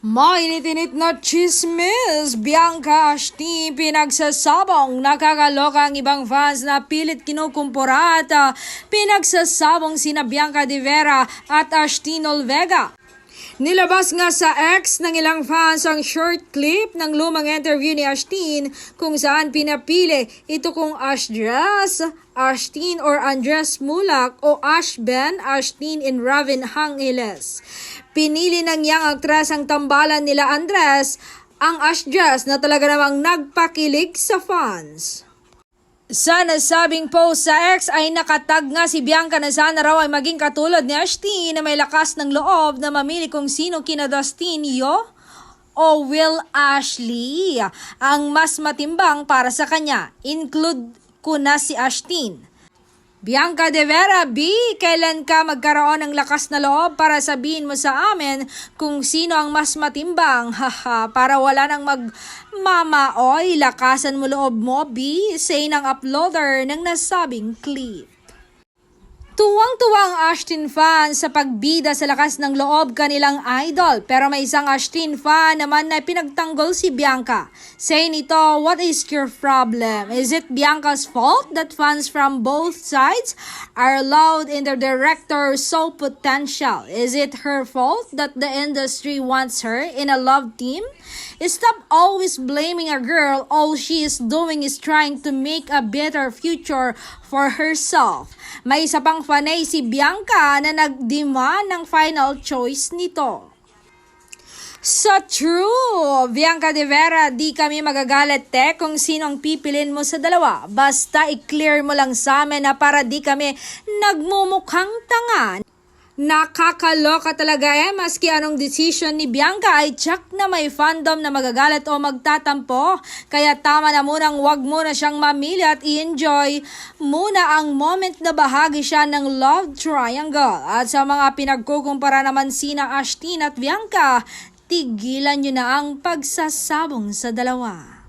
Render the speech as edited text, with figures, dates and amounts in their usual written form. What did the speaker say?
Mainit-init na chismis, Bianca Ashti pinagsasabong nakakaloka ang ibang fans na pilit kinukumpura at pinagsasabong sina Bianca de Vera at Ashti Nolvega. Nilabas nga sa X ng ilang fans ang short clip ng lumang interview ni Ashtin kung saan pinapili ito kung Ashdres, Ashtin or Andres Mulak o Ashben, Ashtin in Ravin Angeles. Pinili ng young actress ang tambalan nila Andres, ang Ashdres na talaga namang nagpakilig sa fans. Sa nasabing post sa X ay nakatag nga si Bianca na sana raw ay maging katulad ni Ashti na may lakas ng loob na mamili kung sino kina Dustinio o Will Ashley ang mas matimbang para sa kanya. Include ko na si Ashtin. Bianca de Vera, B, kailan ka magkaroon ng lakas na loob para sabihin mo sa amin kung sino ang mas matimbang? Haha, para wala nang magmamaoy, lakasan mo loob mo, B, say ng uploader ng nasabing clip. Tuwang-tuwa ang Ashtin fan sa pagbida sa lakas ng loob kanilang idol. Pero may isang Ashtin fan naman na pinagtanggol si Bianca. Say nito, what is your problem? Is it Bianca's fault that fans from both sides are loud in their director's so potential? Is it her fault that the industry wants her in a love team? Stop always blaming a girl. All she is doing is trying to make a better future for herself. May isa pang fanay si Bianca na nagdemand ng final choice nito. So true! Bianca de Vera, di kami magagalit kung sino ang pipilin mo sa dalawa. Basta i-clear mo lang sa amin na para di kami nagmumukhang tanga. Nakakaloka talaga maski anong decision ni Bianca ay tsak na may fandom na magagalit o magtatampo. Kaya tama na munang wag muna siyang mamili at i-enjoy muna ang moment na bahagi siya ng love triangle. At sa mga pinagkukumpara naman sina Ashtin at Bianca, tigilan nyo na ang pagsasabong sa dalawa.